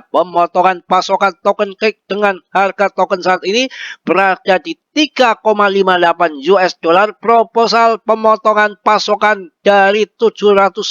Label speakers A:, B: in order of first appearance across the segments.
A: Pemotongan pasokan token cake dengan harga token saat ini berada di 3,58 US dollar. Proposal pemotongan pasokan dari 750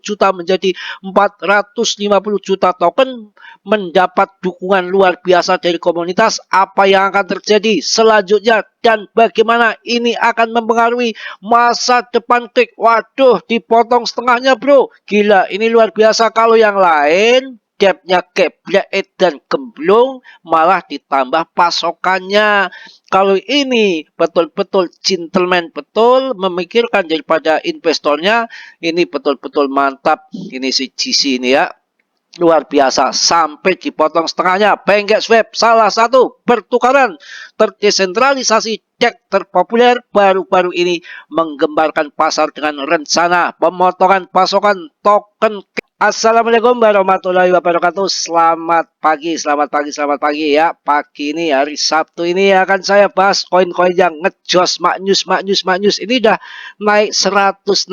A: juta menjadi 450 juta token mendapat dukungan luar biasa dari komunitas. Apa yang akan terjadi selanjutnya dan bagaimana ini akan mempengaruhi masa depan cake? Waduh, dipotong setengahnya bro, gila, ini luar biasa. Kalau yang lain depnya geblek dan gemblung, malah ditambah pasokannya. Kalau ini betul-betul gentleman, betul memikirkan daripada investornya, ini betul-betul mantap. Ini si GC ini ya, luar biasa, sampai dipotong setengahnya. PancakeSwap salah satu pertukaran terdesentralisasi cek terpopuler baru-baru ini menggembarkan pasar dengan rencana pemotongan pasokan token. Assalamualaikum warahmatullahi wabarakatuh. Selamat pagi, selamat pagi, selamat pagi ya. Pagi ini hari Sabtu ini akan saya bahas koin-koin yang ngejos, maknyus. Ini udah naik 162%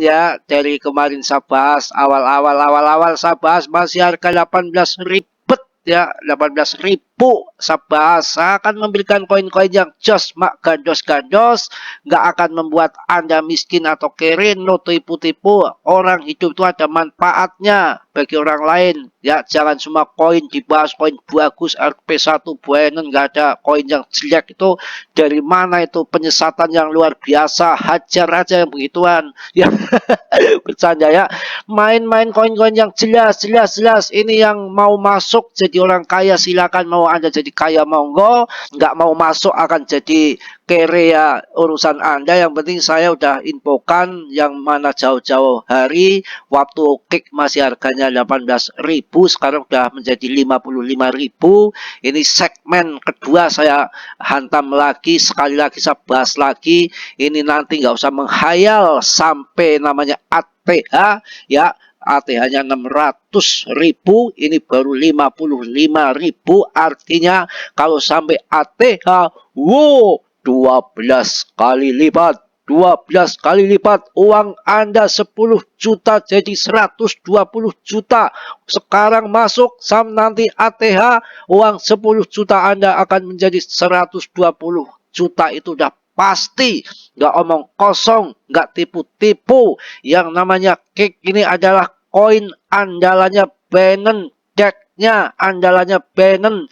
A: ya. Dari kemarin saya bahas awal-awal saya bahas masih harga 18.000 ya, 18.000 saya bahas. Saya akan memberikan koin-koin yang jos, mak, gandos, nggak akan membuat Anda miskin atau kere, no tipu-tipu. Orang hidup itu ada manfaatnya bagi orang lain ya. Jangan semua koin dibahas koin bagus, RP1 Buenen, nggak ada koin yang jelek. Itu dari mana? Itu penyesatan yang luar biasa. Hajar aja yang begituan ya. Bercanda ya. Main-main koin-koin yang jelas. Ini yang mau masuk jadi orang kaya silakan, mau Anda jadi kaya monggo, nggak mau masuk akan jadi kere ya urusan Anda. Yang penting saya udah infokan yang mana jauh-jauh hari waktu cake masih harganya 18.000, sekarang udah menjadi 55.000. Ini segmen kedua saya hantam lagi, sekali lagi saya bahas lagi. Ini nanti nggak usah menghayal sampai namanya ATH ya. ATH-nya 600.000, ini baru 55.000. Artinya kalau sampai ATH, wow, 12 kali lipat. 12 kali lipat uang Anda 10 juta jadi 120 juta. Sekarang masuk sam nanti ATH, uang 10 juta Anda akan menjadi 120 juta. Itu udah pasti, nggak omong kosong, nggak tipu-tipu. Yang namanya cake ini adalah koin andalannya Binance, decknya andalannya Binance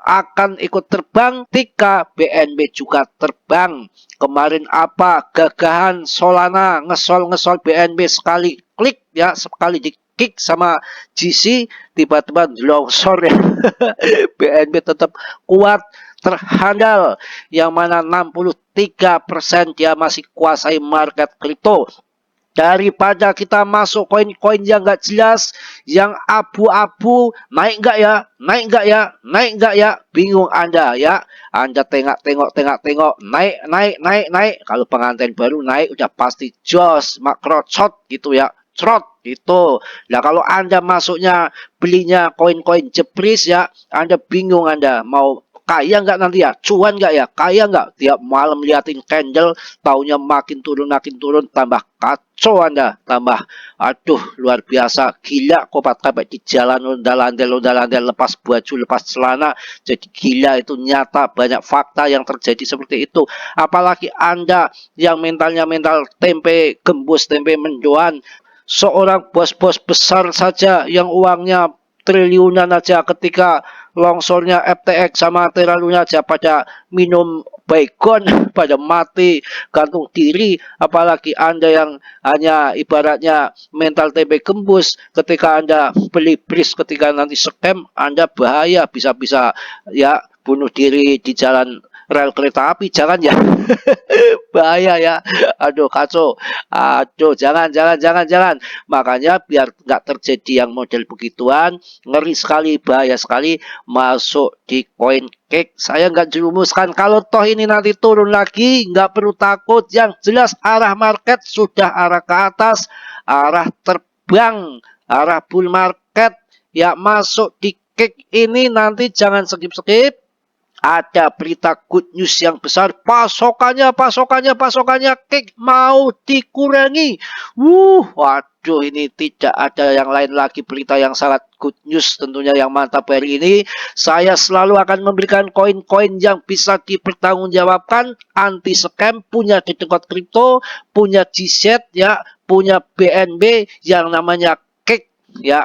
A: akan ikut terbang ketika BNB juga terbang. Kemarin apa gagahan Solana ngesol BNB sekali klik ya, sekali di kick sama GC tiba-tiba longsor ya. BNB tetap kuat, terhandal, yang mana 63% dia masih kuasai market kripto. Daripada kita masuk koin-koin yang nggak jelas, yang abu-abu, naik nggak ya, bingung Anda ya. Anda tengok, naik. Kalau pengantin baru naik udah pasti jos, makrocot gitu ya, crot gitu. Nah kalau Anda masuknya belinya koin-koin jepris ya, Anda bingung, Anda mau kaya nggak nanti ya, cuan nggak ya, kaya nggak, tiap malam liatin candle, taunya makin turun, tambah kacau Anda, tambah aduh luar biasa, gila kopat kabek di jalan, ondal-ondal lepas baju, lepas celana, jadi gila. Itu nyata, banyak fakta yang terjadi seperti itu. Apalagi Anda yang mentalnya mental tempe gembus, tempe mendoan, seorang bos-bos besar saja yang uangnya triliunan aja, ketika longsornya FTX sama Terralunya aja pada minum baygon, pada mati gantung diri. Apalagi Anda yang hanya ibaratnya mental tempe gembus, ketika Anda beli bris, ketika nanti scam, Anda bahaya, bisa-bisa ya bunuh diri di jalan rel kereta api. Jangan ya. Bahaya ya. Aduh kacau. Aduh jangan. Makanya biar nggak terjadi yang model begituan, ngeri sekali, bahaya sekali masuk di koin cake. Saya nggak jerumuskan. Kalau toh ini nanti turun lagi, nggak perlu takut. Yang jelas arah market sudah arah ke atas, arah terbang, arah bull market. Ya masuk di cake ini nanti jangan skip. Ada berita good news yang besar, pasokannya cake mau dikurangi. Waduh, waduh, ini tidak ada yang lain lagi berita yang sangat good news tentunya yang mantap hari ini. Saya selalu akan memberikan koin-koin yang bisa dipertanggungjawabkan, anti scam, punya Dedengkot Kripto, punya GZ ya, punya BNB yang namanya cake ya,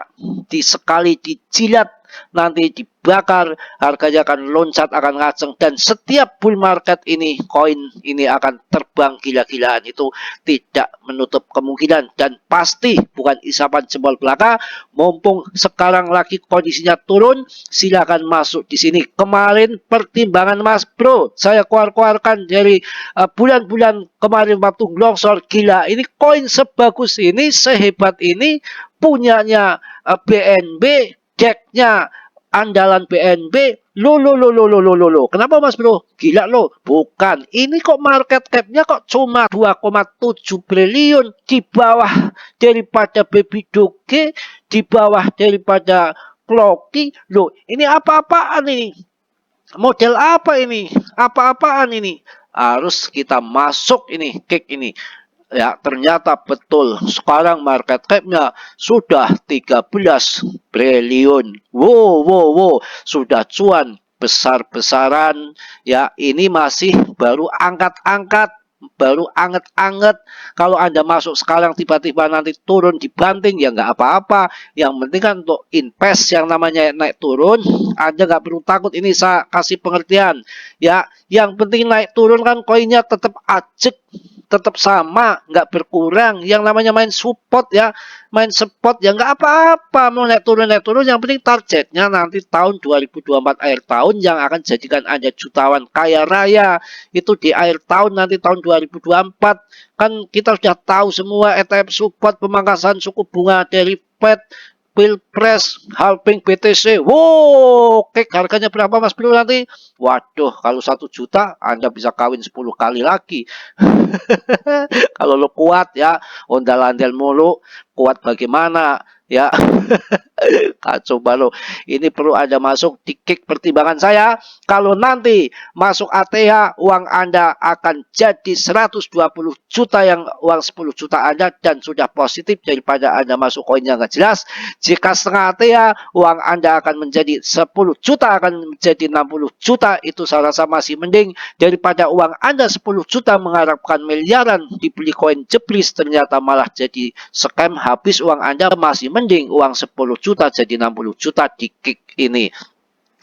A: sekali dijilat nanti dibakar, harganya akan loncat, akan ngaceng, dan setiap bull market ini koin ini akan terbang gila-gilaan. Itu tidak menutup kemungkinan dan pasti bukan isapan jempol belaka. Mumpung sekarang lagi kondisinya turun, silakan masuk di sini. Kemarin pertimbangan Mas Bro saya keluarkan dari bulan-bulan kemarin waktu longsor, gila ini koin sebagus ini, sehebat ini, punyanya BNB, decknya andalan BNB. Lo. Kenapa Mas Bro? Gila lo. Bukan. Ini kok market cap-nya kok cuma 2,7 triliun, di bawah daripada Baby Doge, di bawah daripada Clocky. Loh, ini apa-apaan ini? Model apa ini? Apa-apaan ini? Harus kita masuk ini, kick ini. Ya, ternyata betul. Sekarang market cap-nya sudah 13 triliun. Wow. Sudah cuan besar-besaran. Ya, ini masih baru angkat-angkat, baru anget-anget. Kalau Anda masuk sekarang tiba-tiba nanti turun dibanting, ya nggak apa-apa. Yang penting kan untuk invest yang namanya naik turun, Anda nggak perlu takut. Ini saya kasih pengertian. Ya, yang penting naik turun kan koinnya tetap ajek, tetap sama, nggak berkurang. Yang namanya main support ya, main spot ya nggak apa-apa. Mau naik turun, yang penting targetnya nanti tahun 2024 akhir tahun yang akan jadikan Anda jutawan kaya raya. Itu di akhir tahun, nanti tahun 2024 kan kita sudah tahu semua ETF support, pemangkasan suku bunga dari Fed, Pilpres, halving BTC. Wow, cake harganya berapa Mas Bro nanti? Waduh, kalau 1 juta Anda bisa kawin 10 kali lagi. Kalau lo kuat ya, ondal-andal mulu, kuat bagaimana ya. Kacau balau. Ini perlu Anda masuk di kick pertimbangan saya. Kalau nanti masuk ATH, uang Anda akan jadi 120 juta, yang uang 10 juta Anda, dan sudah positif daripada Anda masuk koin yang nggak jelas. Jika setengah ATH, uang Anda akan menjadi 10 juta, akan menjadi 60 juta. Itu saya rasa masih mending daripada uang Anda 10 juta mengharapkan miliaran dibeli koin jeblis, ternyata malah jadi scam, habis uang Anda. Masih mending uang 10 juta jadi 60 juta di kick ini.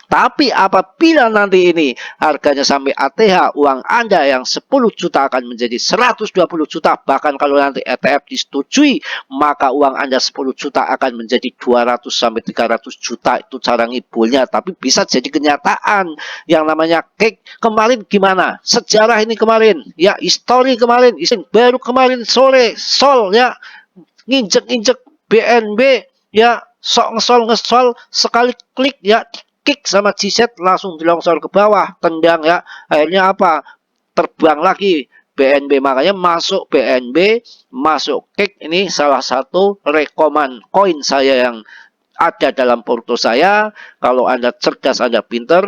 A: Tapi apabila nanti ini harganya sampai ATH, uang Anda yang 10 juta akan menjadi 120 juta. Bahkan kalau nanti ETF disetujui, maka uang Anda 10 juta akan menjadi 200 sampai 300 juta. Itu cara ngibulnya, tapi bisa jadi kenyataan. Yang namanya kick kemarin gimana? Sejarah ini kemarin, ya histori kemarin, baru kemarin sore, Sol ya, nginjek-injek BNB ya, ngesol sekali klik ya, kick sama GZ langsung dilongsor ke bawah, tendang ya. Akhirnya apa? Terbang lagi BNB. Makanya masuk BNB, masuk kick, ini salah satu rekoman koin saya yang ada dalam porto saya. Kalau Anda cerdas, Anda pinter,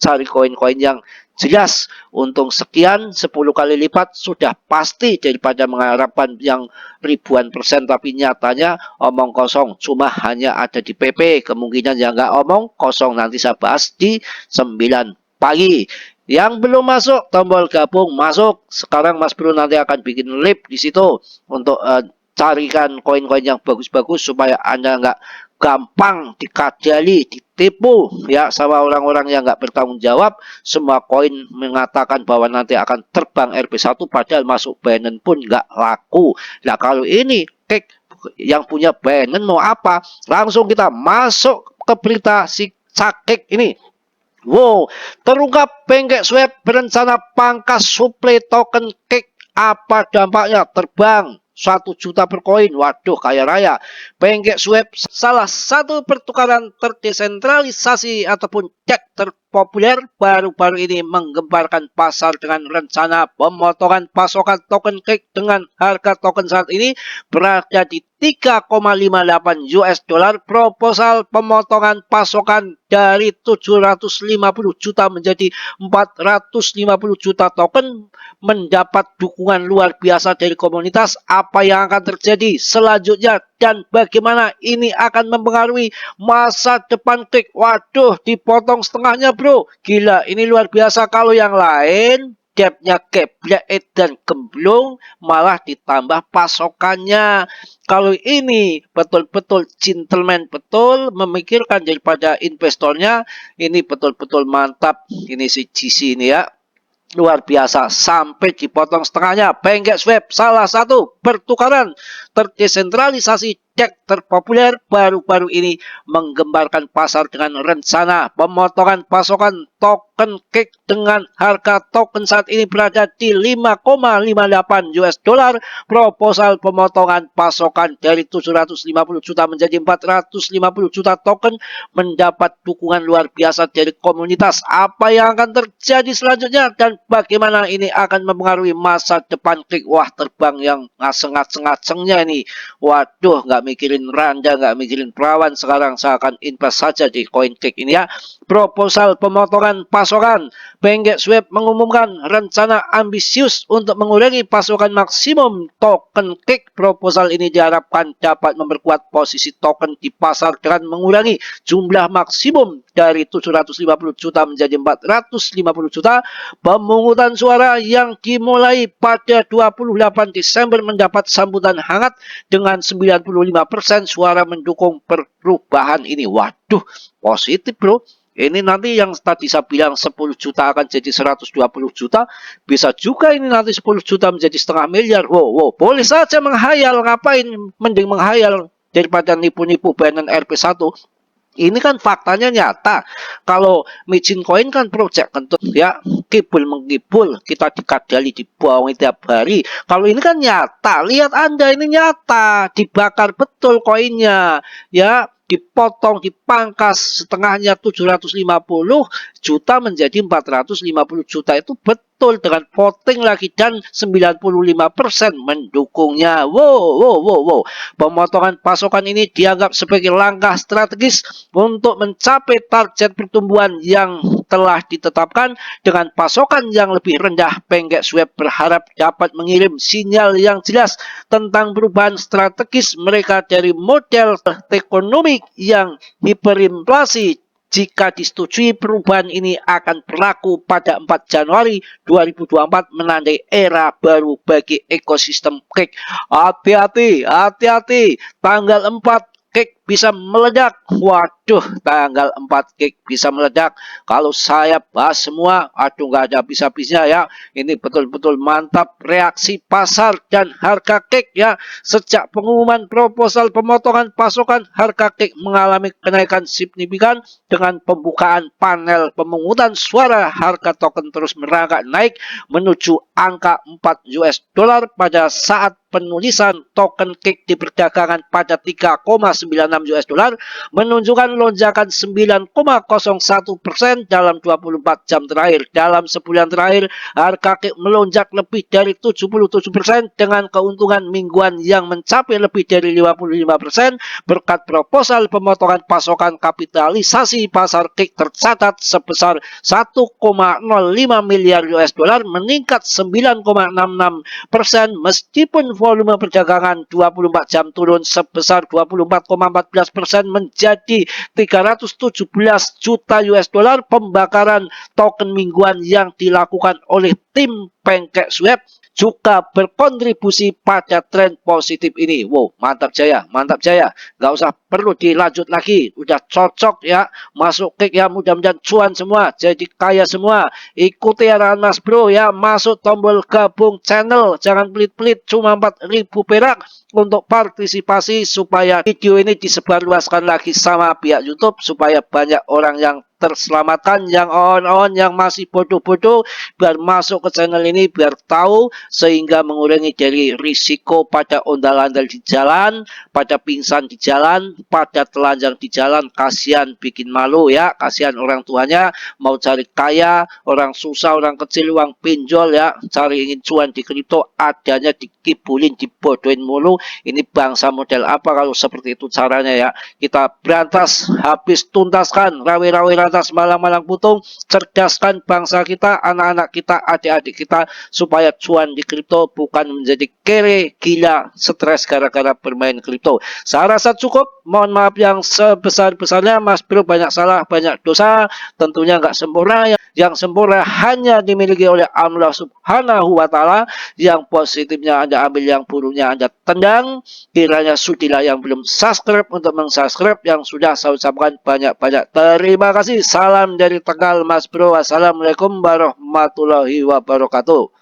A: cari koin-koin yang jelas. Untung sekian, 10 kali lipat sudah pasti daripada mengharapkan yang ribuan persen tapi nyatanya omong kosong. Cuma hanya ada di PP, kemungkinan yang nggak omong kosong. Nanti saya bahas di 9 pagi. Yang belum masuk, tombol gabung masuk. Sekarang Mas Bro nanti akan bikin live di situ untuk carikan koin-koin yang bagus-bagus supaya Anda nggak gampang dikadali, ditipu ya sama orang-orang yang nggak bertanggung jawab. Semua koin mengatakan bahwa nanti akan terbang RB1, padahal masuk Binance pun nggak laku. Nah kalau ini kick yang punya Binance mau apa? Langsung kita masuk ke berita si cakik ini. Wow, terungkap Pancake Swap berencana pangkas suplai token kick. Apa dampaknya? Terbang 1 juta per koin. Waduh, kaya raya. Pancake Swap salah satu pertukaran terdesentralisasi ataupun cek terpopuler baru-baru ini menggemparkan pasar dengan rencana pemotongan pasokan token kick dengan harga token saat ini berada di 3,58 US dollar. Proposal pemotongan pasokan dari 750 juta menjadi 450 juta token mendapat dukungan luar biasa dari komunitas. apa yang akan terjadi selanjutnya dan bagaimana ini akan mempengaruhi masa depan Kik. Waduh, dipotong setengahnya bro. Gila, ini luar biasa. Kalau yang lain depthnya geblek dan gemblung, malah ditambah pasokannya. Kalau ini betul-betul gentleman, betul memikirkan daripada investornya, ini betul-betul mantap. Ini si GC ini ya. Luar biasa, sampai dipotong setengahnya. Pancakeswap salah satu pertukaran terdesentralisasi DEX terpopuler baru-baru ini menggembarkan pasar dengan rencana pemotongan pasokan token Kik dengan harga token saat ini berada di 5,58 US dollar. Proposal pemotongan pasokan dari 750 juta menjadi 450 juta token mendapat dukungan luar biasa dari komunitas. Apa yang akan terjadi selanjutnya dan bagaimana ini akan mempengaruhi masa depan Kik? Wah, terbang yang ngaseng-ngaseng-ngasengnya ini. Waduh, nggak mikirin randa, nggak mikirin perawan. Sekarang saya akan invest saja di koin Kik ini ya. Proposal pemotongan pasokan. Pancakeswap mengumumkan rencana ambisius untuk mengurangi pasokan maksimum token Kik. Proposal ini diharapkan dapat memperkuat posisi token di pasar dengan mengurangi jumlah maksimum dari 750 juta menjadi 450 juta. Pemungutan suara yang dimulai pada 28 Desember mendapat sambutan hangat dengan 95% suara mendukung perubahan ini. Waduh, positif bro. Ini nanti yang tadi saya bilang 10 juta akan jadi 120 juta. Bisa juga ini nanti 10 juta menjadi setengah miliar. Wow, boleh saja menghayal. Ngapain? Mending menghayal daripada nipu-nipu Binance RP1. Ini kan faktanya nyata. Kalau micin coin kan project kentut ya, kibul mengkibul, kita dikadali dibohongi tiap hari. Kalau ini kan nyata, lihat Anda ini nyata, dibakar betul koinnya ya, dipotong, dipangkas setengahnya 750 juta menjadi 450 juta. Itu betul dengan voting lagi dan 95% mendukungnya. Wow. Pemotongan pasokan ini dianggap sebagai langkah strategis untuk mencapai target pertumbuhan yang telah ditetapkan. Dengan pasokan yang lebih rendah, Pancakeswap berharap dapat mengirim sinyal yang jelas tentang perubahan strategis mereka dari model ekonomi yang hiperinflasi. Jika disetujui, perubahan ini akan berlaku pada 4 Januari 2024 menandai era baru bagi ekosistem Kik. Hati-hati, tanggal 4 Kik bisa meledak. Waduh, tanggal 4 Kik bisa meledak. Kalau saya bahas semua, aduh nggak ada habis-habisnya ya. Ini betul-betul mantap reaksi pasar dan harga Kik ya. Sejak pengumuman proposal pemotongan pasokan, harga Kik mengalami kenaikan signifikan. Dengan pembukaan panel pemungutan suara, harga token terus merangkak naik menuju angka 4 US dollar pada saat penulisan token Kik diperdagangkan pada 3,96 US dollar, menunjukkan lonjakan 9,01% dalam 24 jam terakhir. Dalam sebulan terakhir, harga Kik melonjak lebih dari 77% dengan keuntungan mingguan yang mencapai lebih dari 55% berkat proposal pemotongan pasokan. Kapitalisasi pasar Kik tercatat sebesar 1,05 miliar US dollar, meningkat 9,66% meskipun volume perdagangan 24 jam turun sebesar 24,14% menjadi 317 juta US dollar. Pembakaran token mingguan yang dilakukan oleh tim Pancakeswap juga berkontribusi pada tren positif ini. Wow, mantap jaya. Nggak usah perlu dilanjut lagi. Udah cocok ya. Masuk Kik ya. Mudah-mudahan cuan semua. Jadi kaya semua. Ikuti arahan Mas Bro ya. Masuk tombol gabung channel. Jangan pelit-pelit. Cuma 4.000 perak untuk partisipasi supaya video ini disebarluaskan lagi sama pihak YouTube. Supaya banyak orang yang terselamatkan, yang on yang masih bodoh-bodoh biar masuk ke channel ini, biar tahu, sehingga mengurangi dari risiko pada ondal-ondal di jalan, pada pingsan di jalan, pada telanjang di jalan. Kasihan, bikin malu ya, kasihan orang tuanya mau cari kaya, orang susah, orang kecil, uang pinjol ya, cari ingin cuan di kripto, adanya dikibulin, dibodohin mulu. Ini bangsa model apa kalau seperti itu caranya ya? Kita berantas, habis tuntaskan, rawi-rawi rantas, malang-malang putung, cerdaskan bangsa kita, anak-anak kita, adik-adik kita, supaya cuan di kripto bukan menjadi kere, gila, stres gara-gara bermain kripto. Saya rasa cukup. Mohon maaf yang sebesar-besarnya, Mas Bro banyak salah, banyak dosa, tentunya nggak sempurna. Yang sempurna hanya dimiliki oleh Allah Subhanahu wa Ta'ala. Yang positifnya Anda ambil, yang buruknya Anda tendang. Kiranya sudilah yang belum subscribe untuk mensubscribe, yang sudah saya ucapkan banyak-banyak terima kasih. Salam dari Tegal, Mas Bro. Wassalamualaikum warahmatullahi wabarakatuh.